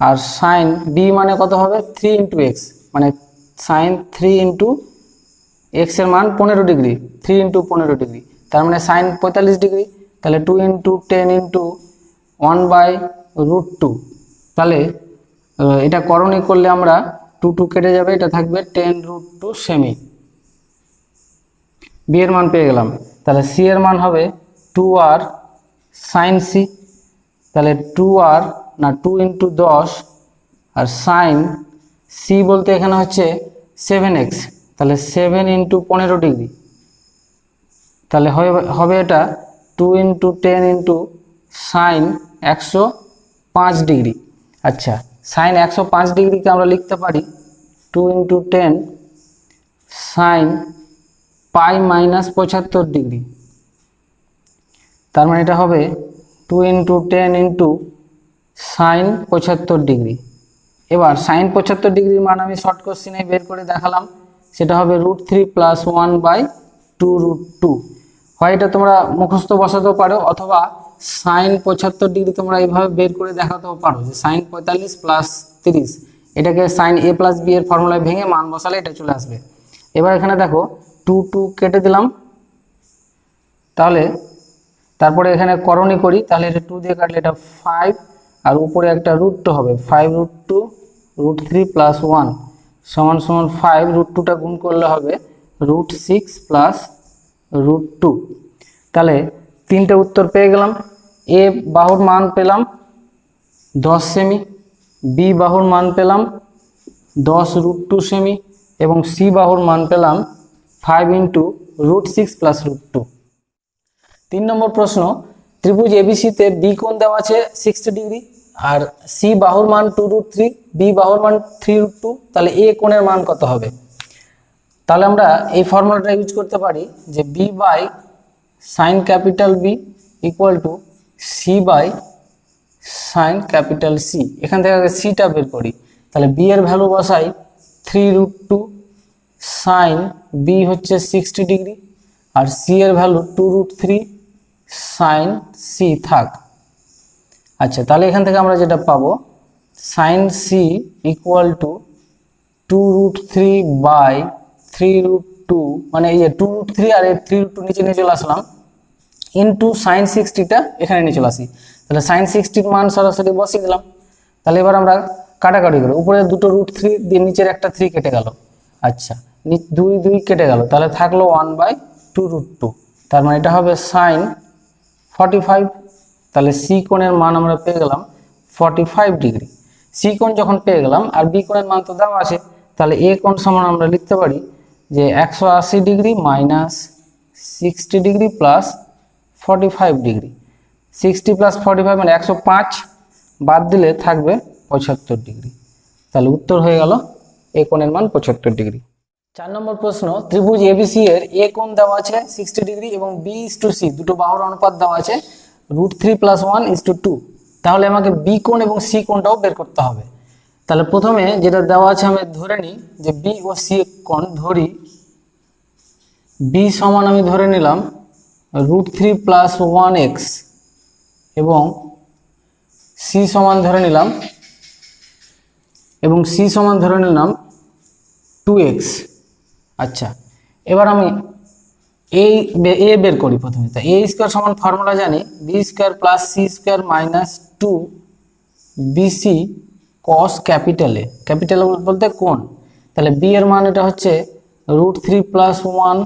আর সাইন b মানে কত হবে? 3 ইন্টু x, মানে সাইন 3 ইন্টু x এর মান 15 ডিগ্রি, 3 ইন্টু 15 ডিগ্রি। তার মানে সাইন 45 ডিগ্রি। তাহলে 2 ইন্টু 10 ইন্টু 1/√2। তাহলে এটা করণী করলে আমরা 2 2 কেটে যাবে, এটা থাকবে 10√2 সেমি। বি এর মান পেয়ে গেলাম। তাহলে সি এর মান হবে 2r সাইন সি। তাহলে 2r না 2 ইন্টু 10 আর সাইন সি বলতে এখানে হচ্ছে 7x। তাহলে 7 ইন্টু 15 ডিগ্রি। তাহলে হবে এটা 2 ইন্টু 10 ইন্টু সাইন 105 ডিগ্রি। আচ্ছা, সাইন 105 ডিগ্রিকে আমরা লিখতে পারি 2 into 10 sine pi minus 75 degree. তার মানে এটা হবে 2 ইন্টু 10 ইন্টু সাইন 75 ডিগ্রি। এবার সাইন 75 ডিগ্রির মান আমি শর্ট কোশ্চেনে বের করে দেখালাম, সেটা হবে √3 প্লাস 1/2√2। হয় এটা তোমরা মুখস্থ বসাতেও পারো, অথবা সাইন 75 ডিগ্রি তোমরা এইভাবে বের করে দেখাতেও পারো যে সাইন 45 প্লাস 30, এটাকে সাইন a প্লাস b এর ফর্মুলায় ভেঙে মান বসালে এটা চলে আসবে। এবার এখানে দেখো 2 2 কেটে দিলাম। তাহলে তারপরে এখানে করণী করি, তাহলে এটা 2 দিয়ে কাটলে এটা 5 আর উপরে একটা √2 হবে, 5√2 √3 প্লাস 1 সমান সমান 5। √2টা গুণ করলে হবে √6 প্লাস √2। তাহলে তিনটে উত্তর পেয়ে গেলাম। এ বাহুর মান পেলাম 10 সেমি, বি বাহুর মান পেলাম 10√2 সেমি এবং সি বাহুর মান পেলাম 5 ইন্টু √6 প্লাস √2। 3 নম্বর প্রশ্ন, ত্রিভুজ এবিসিতে বি কোণ দেওয়া আছে 60 ডিগ্রি আর সি বাহুর মান 2√3, বি বাহুর মান 3√2। তাহলে এ কোণের মান কত হবে? তাহলে আমরা এই ফর্মুলাটা ইউজ করতে পারি যে b by sine capital B equal to C by sine capital c. এখান থেকে আগে সিটা বের করি। তাহলে বি এর ভ্যালু বসাই 3√2, সাইন বি হচ্ছে 60 ডিগ্রি আর সি এর ভ্যালু 2√3 সাইন সি থাক। আচ্ছা, তাহলে এখান থেকে আমরা যেটা পাবো sine C equal to 2√3 by 3√2, মানে এই যে 2√3 আর এই 3√2 নিচে নিয়ে চলে আসলাম, ইন্টু সাইন 60টা এখানে নিয়ে চলে আসি। তাহলে সাইন 60 মান সরাসরি বসিয়ে দিলাম। তাহলে এবার আমরা কাটাকাটি করি, উপরে দুটো √3 দিয়ে নিচের একটা 3 কেটে গেল। আচ্ছা, 2 2 কেটে গেল, তাহলে থাকলো 1/2√2। তার মানে এটা হবে সাইন 45। তাহলে সি কোণের মান আমরা পেয়ে গেলাম 45 ডিগ্রি। সি কোণ যখন পেয়ে গেলাম আর বি কোণের মান তো দেওয়া আছে, তাহলে এ কোণ সমান আমরা লিখতে পারি যে 180 degree minus 60 degree plus 45 degree. 60 + 45 মানে 105, বাদ দিলে থাকবে 75 ডিগ্রি। তাহলে উত্তর হয়ে গেল এ কোণের মান 75 ডিগ্রি। 4 নম্বর প্রশ্ন, ত্রিভুজ এবিসি এর এ কোণ দেওয়া আছে 60 ডিগ্রি এবং B/C দুটো বাহুর অনুপাত দেওয়া আছে √3 + 1:2। তাহলে আমাকে বি কোণ এবং সি কোণটাও বের করতে হবে। তাহলে প্রথমে যেটা দেওয়া আছে আমি ধরে নিই যে বি ও সি কোণ ধরি। বি সমান আমি ধরে নিলাম √3 + 1x এবং সি সমান ধরে নিলাম 2x। আচ্ছা, এবার আমি এ বের করি প্রথমে। তা a² সমান ফর্মুলা জানি b² + c² - 2bc cos capital A। Capital বলতে কোণ। তাহলে b এর মান এটা হচ্ছে √3 + 1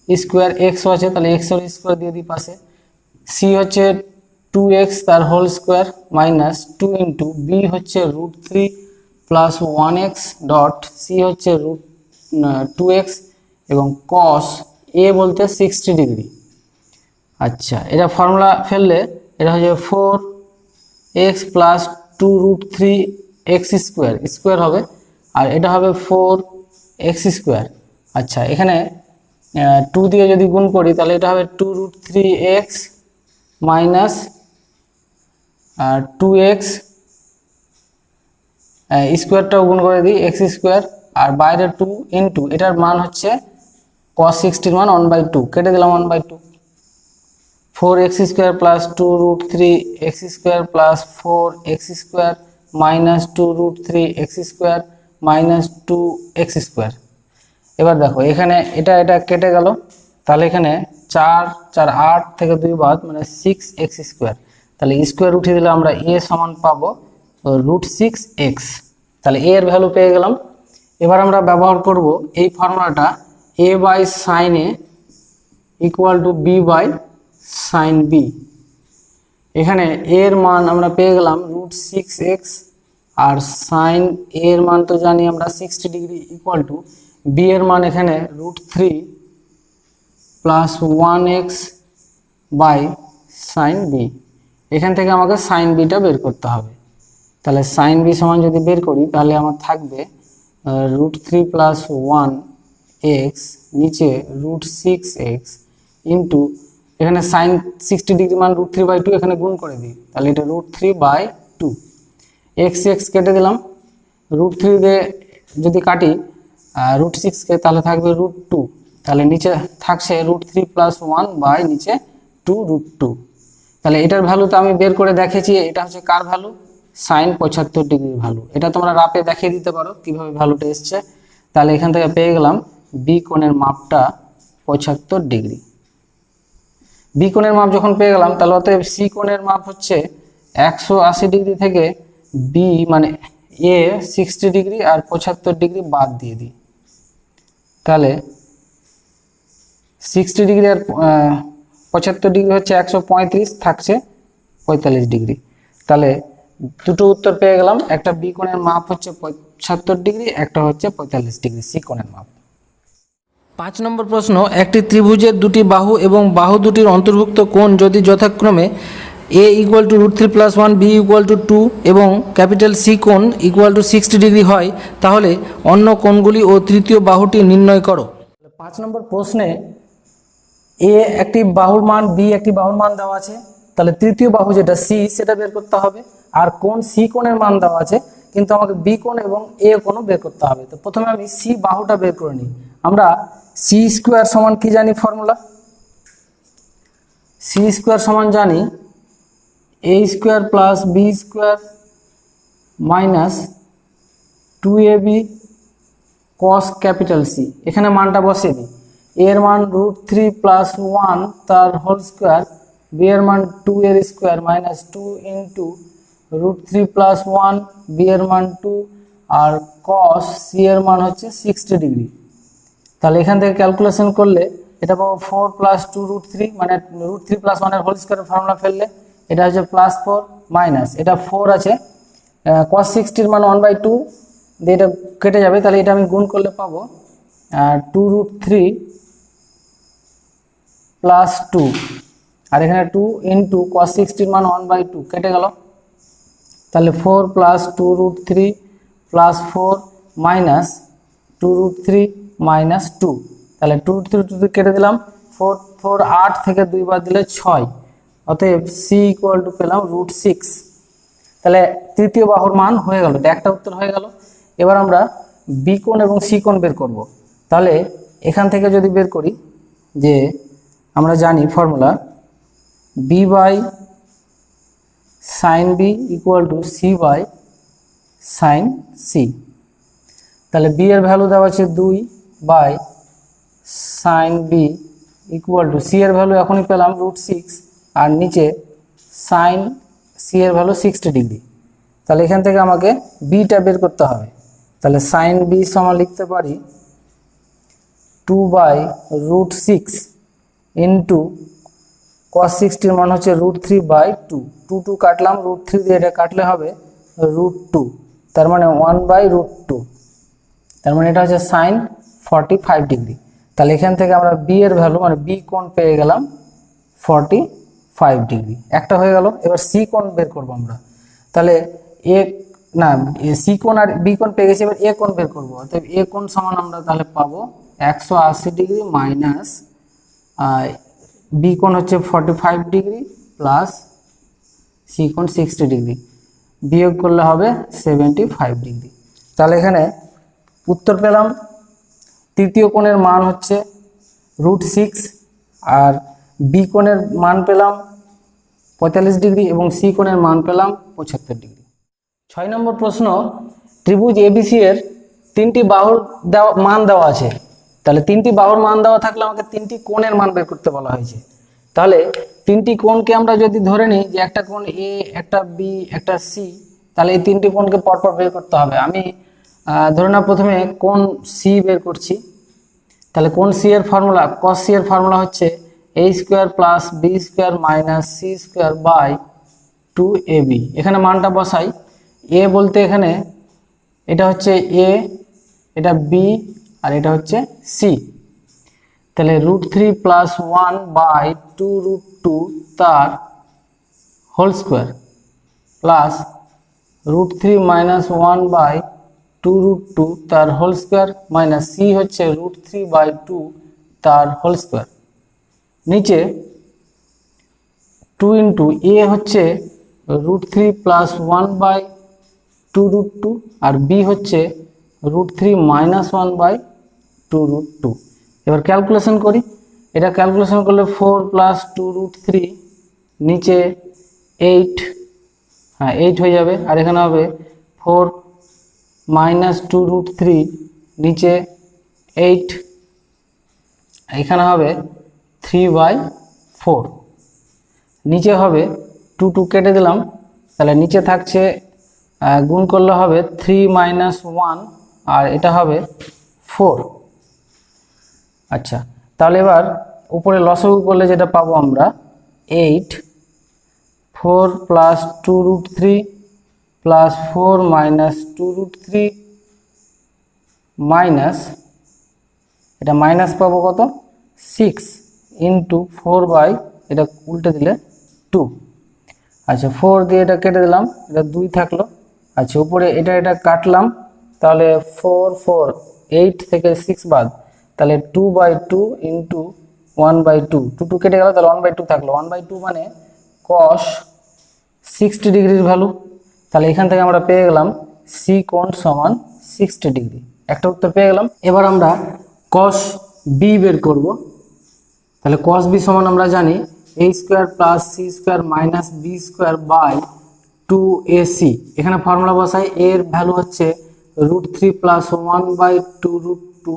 স্কোয়ার, x আছে তাহলে x এর স্কোয়ার দিয়ে দিই পাশে, c হচ্ছে 2x তার হোল স্কোয়ার -2 ইন্টু b হচ্ছে √3 + 1x ডট c হচ্ছে √2x এবং cos a বলতে 60 ডিগ্রি। আচ্ছা, এটা ফর্মুলা ফেললে এটা হচ্ছে 4x + 2√3x স্কোয়ার হবে, আর এটা হবে 4x²। আচ্ছা, এখানে 2 দিয়ে যদি গুণ করি তাহলে এটা হবে 2√3x মাইনাস 2x স্কোয়ারটাও গুণ করে দিই x², আর বাইরে 2 ইন্টু এটার মান হচ্ছে cos 60 মান 1/2, কেটে দিলাম 1/2। 4x² + 2√3x² + 4x² minus 2√3x² minus 2x²। এবার দেখো এখানে এটা কেটে গেল, তাহলে এখানে 4 4 8 থেকে 2 বাদ মানে 6x²। তাহলে স্কোয়ার উঠিয়ে দিলে আমরা a সমান পাবো √6x। তাহলে a এর ভ্যালু পেয়ে গেলাম। এবার আমরা ব্যবহার করব এই ফর্মুলাটা a/sin a = b/sin b। এখানে a এর মান আমরা পেয়ে গেলাম √6x, আর sin a এর মান তো জানি আমরা 60 ডিগ্রি = b এর মান এখানে √3 + 1x sin b। এখান থেকে আমাকে sin b টা বের করতে হবে। তাহলে sin b সমান যদি বের করি তাহলে আমার থাকবে √3 + 1x নিচে √6x ইন্টু এখানে sin 60 ডিগ্রি মান √3/2, এখানে গুণ করে দিই তাহলে এটা √3/2। x কেটে দিলাম, √3 দিয়ে যদি কাটি √6 কে তাহলে থাকবে √2, তাহলে নিচে থাকছে √3 + 1 বাই নিচে 2√2। তাহলে এটার ভ্যালু তো আমি বের করে দেখেছি, এটা হচ্ছে কার ভ্যালু? sin 75 ডিগ্রির ভ্যালু। এটা তোমরা রাপে দেখিয়ে দিতে পারো কিভাবে ভ্যালুটা এসছে। তাহলে এখান থেকে পেয়ে গেলাম বি কোণের মাপটা 75 ডিগ্রি। বি কোণের মাপ যখন পেয়ে গেলাম তাহলে অতএব সি কোণের মাপ হচ্ছে 180 ডিগ্রি থেকে বি মানে এ 60 ডিগ্রি আর 75 ডিগ্রি বাদ দিয়ে দিই। তাহলে 60 ডিগ্রি আর 75 ডিগ্রি হচ্ছে 135, থাকছে 45 ডিগ্রি। তাহলে দুটো উত্তর পেয়ে গেলাম, একটা বি কোণের মাপ হচ্ছে 75 ডিগ্রি, একটা হচ্ছে 45 ডিগ্রি সি কোণের মাপ। 5 নম্বর প্রশ্ন, একটি ত্রিভুজের দুটি বাহু এবং বাহু দুটির অন্তর্ভুক্ত কোণ যদি যথাক্রমে a = √3 + 1 b = 2 এবং সি কোণ = 60 ডিগ্রি হয়, তাহলে অন্য কোণগুলি ও তৃতীয় বাহুটি নির্ণয় করো। 5 নম্বর প্রশ্নে a একটি বাহুর মান, b একটি বাহুর মান দেওয়া আছে, তাহলে তৃতীয় বাহু যেটা সি সেটা বের করতে হবে, আর কোণ সি কোণের মান দেওয়া আছে কিন্তু আমাকে বি কোণ এবং এ কোণও বের করতে হবে। তো প্রথমে আমি সি বাহুটা বের করে নিই। আমরা c² সমান কি জানি ফর্মুলা? c² সমান জানি a² + b² minus 2ab cos C। এখানে মানটা বসিয়ে দিই। a এর মান √3 + 1 তার হোল স্কোয়ার, b এর মান 2 এর স্কোয়ার মাইনাস 2 ইন্টু √3 + 1, b এর মান 2 আর cos c এর মান হচ্ছে 60 ডিগ্রি। তাহলে এখান থেকে ক্যালকুলেশন করলে এটা পাবো 4 + 2 √3 মানে √3 + 1 এর হোল স্কোয়ারের ফর্মুলা ফেললে এটা হচ্ছে +4 মাইনাস এটা 4 আছে, cos 60 এর মান 1/2 দিয়ে এটা কেটে যাবে, তাহলে এটা আমি গুণ করলে পাবো 2√3 + 2 আর এখানে 2 ইন্টু cos 60 মান 1/2 কেটে গেল, তাহলে 4 প্লাস 2√3 প্লাস 4 মাইনাস 2√3 মাইনাস 2, তাহলে 2√3 কেটে দিলাম, 4 4 8 থেকে 2 বাদ দিলে 6, অতএব c ইকুয়াল টু পেলাম √6। তাহলে তৃতীয় বাহুর মান হয়ে গেল, একটা উত্তর হয়ে গেল। এবার আমরা বি কোণ এবং সি কোণ বের করব। তাহলে এখান থেকে যদি বের করি, যে আমরা জানি formula b by sine B equal to C by sine c. তাহলে বি এর ভ্যালু দেওয়া আছে 2 by sine B equal to c এর ভ্যালু এখনই পেলাম √6, আর নিচে সাইন সি এর ভ্যালু 60 ডিগ্রি। তাহলে এখান থেকে আমাকে বিটা বের করতে হবে। তাহলে সাইন বি সমান লিখতে পারি 2/√6 ইন্টু cos 60 এর মান হচ্ছে √3/2, 2 কাটলাম, √3 দিয়ে এটা কাটলে হবে √2, তার মানে 1/√2, তার মানে এটা হচ্ছে সাইন 45 ডিগ্রি। তাহলে এখান থেকে আমরা বি এর ভ্যালু মানে বি কোণ পেয়ে গেলাম 45 ডিগ্রি, একটা হয়ে গেল। এবার সি কোণ বের করবো আমরা। তাহলে সি কোণ আর বি কোণ পেয়ে গেছি, এবার এ কোণ বের করবো। অতএব এ কোণ সমান আমরা তাহলে পাবো 180 ডিগ্রি মাইনাস বি কোণ হচ্ছে 45 ডিগ্রি প্লাস সি কোণ 60 ডিগ্রি, বিয়োগ করলে হবে 75 ডিগ্রি। তাহলে এখানে উত্তর পেলাম তৃতীয় কোণের মান হচ্ছে √6, আর বি কোণের মান পেলাম 45 ডিগ্রি এবং সি কোণের মান পেলাম 75 ডিগ্রি। 6 নম্বর প্রশ্ন, ত্রিভুজ এবিসি এর 3টি বাহুর মান দেওয়া আছে। তাহলে 3টি বাহুর মান দেওয়া থাকলে আমাকে 3টি কোণের মান বের করতে বলা হয়েছে। তাহলে 3টি কোণকে আমরা যদি ধরে নিই যে একটা কোণ এ, একটা বি, একটা সি, তাহলে এই 3টি কোণকে পরপর বের করতে হবে। আমি ধরে না প্রথমে কোণ সি বের করছি। তাহলে কোণ সি এর ফর্মুলা, cos সি এর ফর্মুলা হচ্ছে a² plus b² minus c² by 2ab। এখানে মানটা বসাই। এ বলতে এখানে এটা হচ্ছে এ, এটা বি, আর এটা হচ্ছে সি। তাহলে √3 প্লাস 1/2√2 তার হোল স্কোয়ার প্লাস √3 মাইনাস 1/2√2 তার হোল স্কোয়ার মাইনাস সি হচ্ছে √3/2 তার হোল স্কোয়ার। নিচে 2 ইন্টু এ হচ্ছে √3 প্লাস 1/2√2 আর বি হচ্ছে √3 মাইনাস 1/2√2। এবার ক্যালকুলেশন করি। এটা ক্যালকুলেশন করলে 4 প্লাস 2√3 নিচে 8, হ্যাঁ 8 হয়ে যাবে, আর এখানে হবে 4 মাইনাস 2√3 নিচে 8, এখানে হবে 3/4, নিচে হবে 2 কেটে দিলাম, তাহলে নিচে থাকছে গুণ করলে হবে 3 মাইনাস 1, আর এটা হবে 4। আচ্ছা, তাহলে এবার উপরে লসাগু করলে যেটা পাবো আমরা 8, 4 প্লাস 2√3 প্লাস 4 মাইনাস 2√3 মাইনাস, এটা মাইনাস পাবো কত 6 ইন্টু 4 বাই, এটা উল্টে দিলে 2। আচ্ছা 4 দিয়ে এটা কেটে দিলাম, এটা 2 থাকলো। আচ্ছা উপরে এটা কাটলাম, তাহলে 4 4 8 থেকে 6 বাদ, তাহলে 2/2 ইন্টু 1/2, 2 কেটে গেল, তাহলে 1/2 থাকলো। 1/2 মানে cos 60 ডিগ্রির ভ্যালু। তাহলে এখান থেকে আমরা পেয়ে গেলাম সি কোণ সমান 60 ডিগ্রি, একটা উত্তর পেয়ে গেলাম। এবার আমরা cos বি বের করব। তাহলে cos বি সমান আমরা জানি a² plus c² minus b² by 2ac। এখানে ফর্মুলা বসাই, a এর ভ্যালু হচ্ছে √3 প্লাস 1/2√2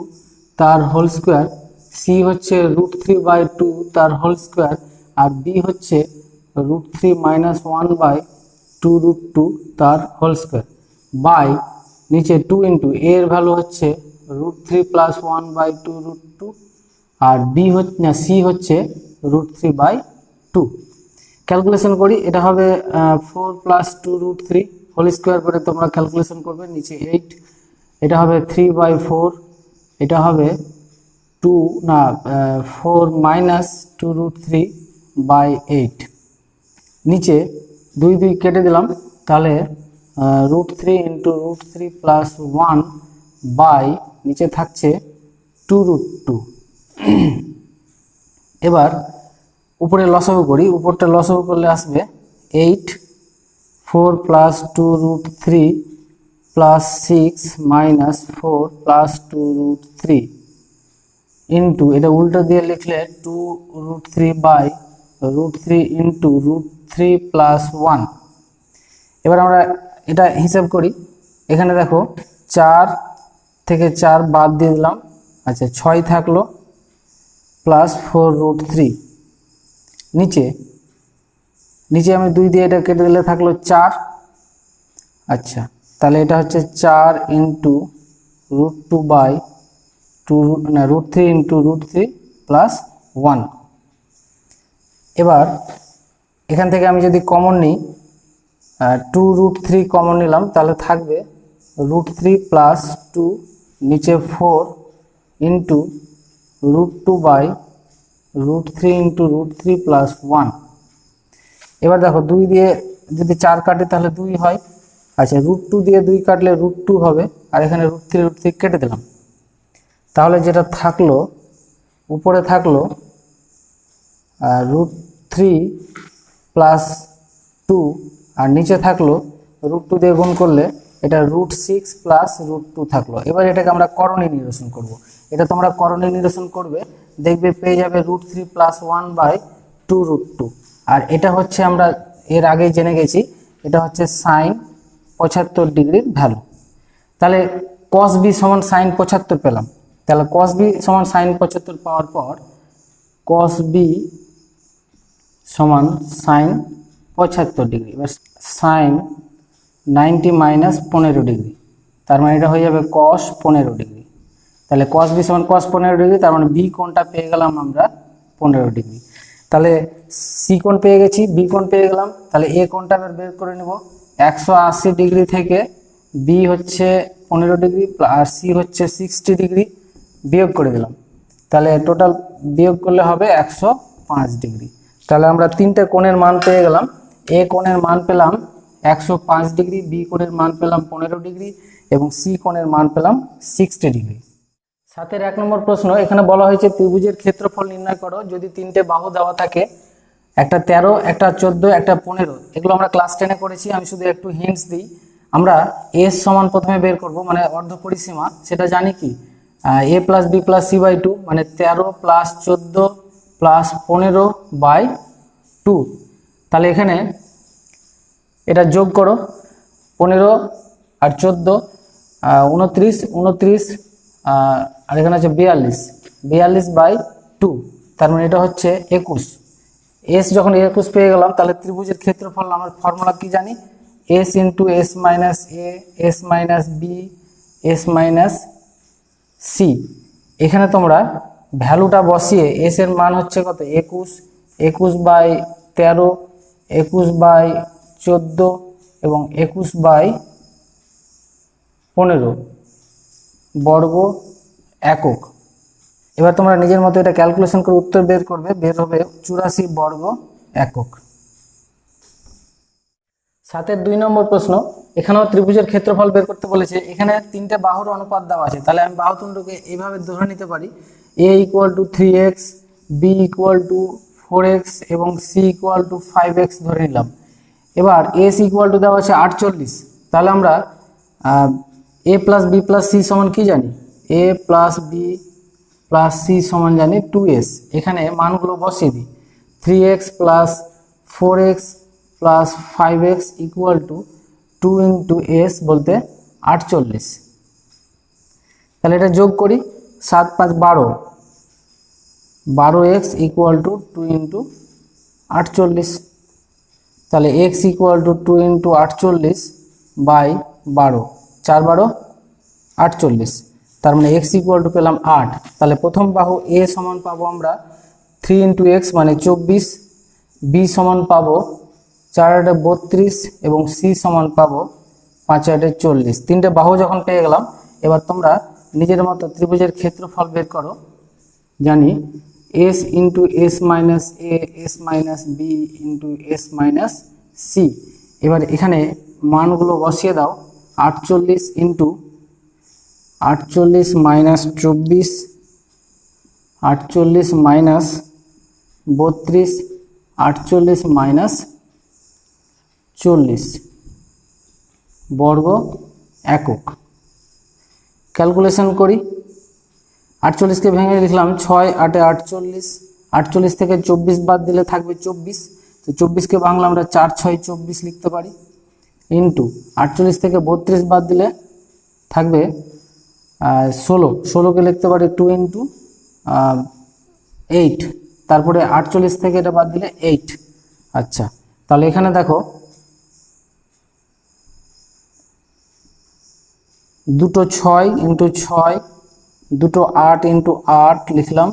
তার হোল স্কোয়ার, সি হচ্ছে √3/2 তার হোল স্কোয়ার, আর বি হচ্ছে √3 মাইনাস 1/2√2 তার হোল স্কোয়ার বাই নিচে 2 ইন্টু এ এর ভ্যালু হচ্ছে √3 প্লাস 1/2√2 আর বি হচ্ছে না সি হচ্ছে √3/2। ক্যালকুলেশন করি, এটা হবে 4 প্লাস 2√3 হোল স্কোয়ার করে তোমরা ক্যালকুলেশন করবে, নিচে 8, এটা হবে 3/4, এটা হবে 4 মাইনাস 2√3 বাই 8। নিচে 2 2 কেটে দিলাম, তাহলে √3 ইন্টু √3 প্লাস 1 বাই নিচে থাকছে 2√2। এবার উপরে লসাগু করি, উপরটা লসাগু করলে আসবে 8 4 plus 2√3 plus 6 minus 4 plus 2√3 into এটা উল্টো দিয়ে লিখলে 2√3 বাই √3 ইন্টু √3 প্লাস 1। এবার আমরা এটা হিসাব করি, এখানে দেখো 4 থেকে 4 বাদ দিয়ে দিলাম, আচ্ছা 6 থাকলো প্লাস 4√3। নিচে আমি 2 দিয়ে এটা কেটে দিলে থাকলো 4। আচ্ছা তাহলে এটা হচ্ছে 4 ইন্টু √2 বাই 2 না √3 ইন্টু √3 প্লাস 1। এবার এখান থেকে আমি যদি কমন নিই 2√3 কমন নিলাম, তাহলে থাকবে √3 প্লাস 2 নিচে 4 ইন্টু √2 বাই √3 ইন্টু √3 প্লাস 1। এবার দেখো 2 দিয়ে যদি 4 কাটে তাহলে 2 হয়, আচ্ছা √2 দিয়ে 2 কাটলে √2 হবে, আর এখানে √3 কেটে দিলাম, তাহলে যেটা থাকলো উপরে থাকলো √3 প্লাস 2 আর নিচে থাকলো √2 দিয়ে গুণ করলে এটা √6 প্লাস √2 থাকলো। এবার এটাকে আমরা করণীয় নিরসন করব। এটা তোমরা করণীয় নিরসন করবে, দেখবে পেয়ে যাবে √3 প্লাস 1 বাই 2√2। আর এটা হচ্ছে আমরা এর আগেই জেনে গেছি, এটা হচ্ছে সাইন 75 ডিগ্রির ভ্যালু। তাহলে cos b সমান সাইন 75 পেলাম, তাহলে cos b সমান সাইন 75 পাওয়ার পর cos b সমান সাইন 75 ডিগ্রি, এবার সাইন 90 মাইনাস 15 ডিগ্রি, তার মানে এটা হয়ে যাবে cos 15 ডিগ্রি। তাহলে cos b সমান cos 15 ডিগ্রি, তার মানে b কোণটা পেয়ে গেলাম আমরা 15 ডিগ্রি। তাহলে c কোণ পেয়ে গেছি, b কোণ পেয়ে গেলাম, তাহলে a কোণটা বের করে নেব। 180 ডিগ্রি থেকে b হচ্ছে 15 ডিগ্রি আর c হচ্ছে 60 ডিগ্রি, বিয়োগ করে দিলাম, তাহলে টোটাল বিয়োগ করলে হবে 105 ডিগ্রি। তাহলে আমরা তিনটে কোণের মান পেয়ে গেলাম। a কোণের মান পেলাম 105 ডিগ্রি, b কোণের মান পেলাম 15 ডিগ্রি এবং c কোণের মান পেলাম 60 ডিগ্রি। 7 1 নম্বর প্রশ্ন, এখানে বলা হয়েছে ত্রিভুজের ক্ষেত্রফল নির্ণয় করো যদি তিনটে বাহু দেওয়া থাকে, একটা 13, একটা 14, একটা 15। এগুলো আমরা ক্লাস 10-এ করেছি, আমি শুধু একটু হিন্টস দিই। আমরা s সমান প্রথমে বের করব, মানে অর্ধ পরিসীমা, সেটা জানি কি a plus b plus c by 2, মানে 13 প্লাস 14 প্লাস 15 বাই 2। তাহলে এখানে এটা যোগ করো, 15 আর 14 29, 29 আর এখানে আছে 42 বাই 2, তার মানে এটা হচ্ছে 21। এস যখন 21 পেয়ে গেলাম, তাহলে ত্রিভুজের ক্ষেত্রফল আমার ফর্মুলা কি জানি, এস ইন্টু এস মাইনাস এ, S minus B, S minus C. এখানে তোমরা ভ্যালুটা বসিয়ে এস এর মান হচ্ছে কত 21, 21 বাই 13, 21 বাই 14 এবং 21 বাই 15 বর্গ একক। এবার তোমরা নিজের মতো এটা ক্যালকুলেশন করে উত্তর বের করবে, বের হবে 84 বর্গ একক। 7 2 নম্বর প্রশ্ন, এখানেও ত্রিভুজের ক্ষেত্রফল বের করতে বলেছে। এখানে তিনটে বাহুর অনুপাত দেওয়া আছে, তাহলে আমি বাহুতুণ্ডকে এইভাবে ধরে নিতে পারি, a = 3x, b = 4x এবং c = 5x ধরে নিলাম। এবার s = দেওয়া আছে 48, তাহলে আমরা a plus b plus c সমান কি জানি, a plus b plus c সমান জানি 2s। এখানে মানগুলো বসিয়ে দিই, 3x plus 4x plus 5x equal to 2 into s বলতে 48। তাহলে এটা যোগ করি, 7 5 12, 12x ইকুয়াল টু 2 ইন্টু 48। তাহলে x equal to 2 into 48 by 12, 4 12 48, তার মানে x ইকুয়াল টু পেলাম 8। তাহলে প্রথম বাহু a সমান পাবো আমরা 3 ইন্টু x মানে 24, b সমান পাবো 4 8 32 এবং c সমান পাবো 5 8 40। তিনটে বাহু যখন পেয়ে গেলাম, এবার তোমরা নিজের মতো ত্রিভুজের ক্ষেত্রফল বের করো। জানি S into S minus A S minus B into S minus c. এবার এখানে মানগুলো বসিয়ে দাও। 48 ইন্টু 48 মাইনাস 24, 48 মাইনাস 32, 48 মাইনাস 40 বর্গ একক। ক্যালকুলেশন করি। 48কে ভেঙে লিখলাম 6 8 48, 48 থেকে 24 বাদ দিলে থাকবে 24, তো 24কে বাংলা আমরা 4 6 24 লিখতে পারি, ইন্টু 48 থেকে 32 বাদ দিলে থাকবে 16, 16কে লিখতে পারি 2 ইন্টু 8, তারপরে 48 থেকে এটা বাদ দিলে 8। আচ্ছা, তাহলে এখানে দেখো দুটো 6 ইন্টু 6, দুটো 8 ইন্টু 8 লিখলাম,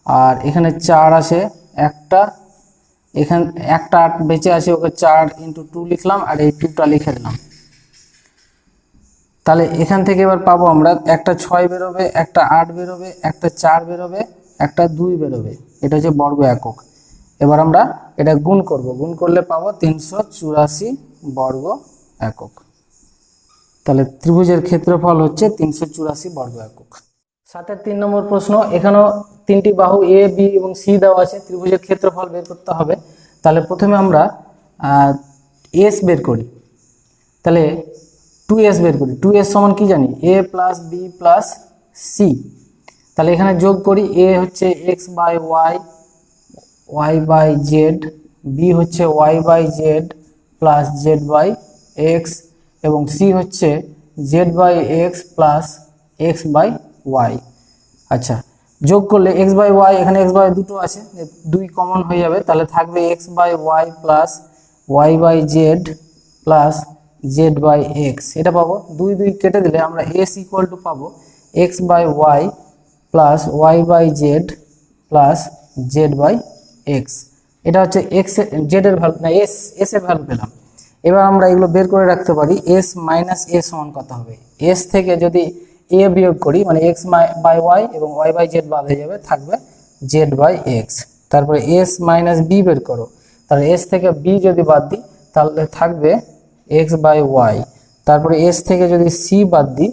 আর এখানে 4 আছে একটা, এখানে একটা 8 বেঁচে আছে, ওকে 4 ইন্টু 2 লিখলাম, আর এই 2টা লিখে দিলাম। তাহলে এখান থেকে এবার পাবো আমরা একটা 6 বেরোবে, একটা 8 বেরোবে, একটা 4 বেরোবে, একটা 2 বেরোবে। এটা হচ্ছে বর্গ একক। এবার আমরা এটা গুণ করব, গুণ করলে পাবো 384 বর্গ একক। তাহলে ত্রিভুজের ক্ষেত্রফল হচ্ছে 384 বর্গ একক। 7-এর 3 নম্বর প্রশ্ন। এখানেও তিনটি বাহু এ বি এবং সি দেওয়া আছে, ত্রিভুজের ক্ষেত্রফল বের করতে হবে। তাহলে প্রথমে আমরা এস বের করি। তাহলে 2s বের করি। 2s সমান কি জানি? a plus B plus c. তাহলে এখানে যোগ করি। a হচ্ছে x by Y, y by z, b হচ্ছে y by Z plus Z by x, এবং c হচ্ছে z by x plus x by y. আচ্ছা, যোগ করলে x বাই ওয়াই, এখানে x বাই দুটো আছে, 2 কমন হয়ে যাবে, তাহলে থাকবে x by Y plus y by Z plus Z by x. এটা পাবো। 2 2 কেটে দিলে আমরা s ইকুয়াল টু পাবো x by Y plus y by Z plus Z by x. এটা হচ্ছে x জেড এর ভ্যালু, না s এর ভ্যালু পেলাম। এবার আমরা এগুলো বের করে রাখতে পারি। s মাইনাস a সমান কত হবে? s থেকে যদি a বিয়োগ করি, মানে x বাই ওয়াই এবং y বাই জেড বাদ হয়ে যাবে, থাকবে জেড বাই এক্স। তারপরে s মাইনাস b বের করো, তাহলে s থেকে b যদি বাদ দিই তাহলে থাকবে x বাই ওয়াই। তারপরে s থেকে যদি c বাদ দিই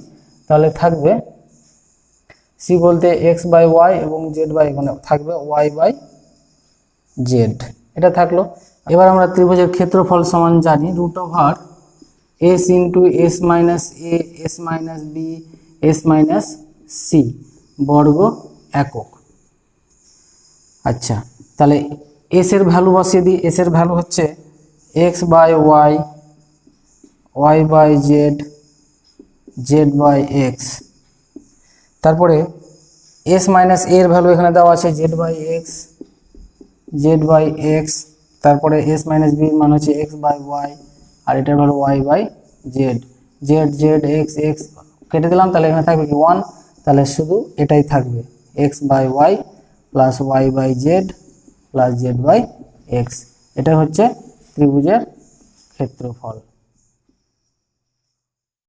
তাহলে থাকবে c বলতে x বাই ওয়াই এবং z বাই, মানে থাকবে y বাই জেড। এটা থাকলো। এবার আমরা ত্রিভুজের ক্ষেত্রফল সমান জানি root over s into S minus A S minus B S minus C বর্গ একক। আচ্ছা, তাহলে s এর ভ্যালু বসিয়ে দিই। s এর ভ্যালু হচ্ছে x by Y, y by Z, Z by X. তারপরে s মাইনাস a এর ভ্যালু এখানে দেওয়া আছে Z by X, Z by X. তারপরে s মাইনাস b এর মান হচ্ছে x বাই ওয়াই, আর এটার value y by Z, Z Z X X কেটে দিলাম, তাহলে এখানে থাকবে কি 1, তাহলে শুধু এটাই থাকবে x by Y plus y by Z plus Z by x. এটা হচ্ছে ত্রিভুজের ক্ষেত্রফল।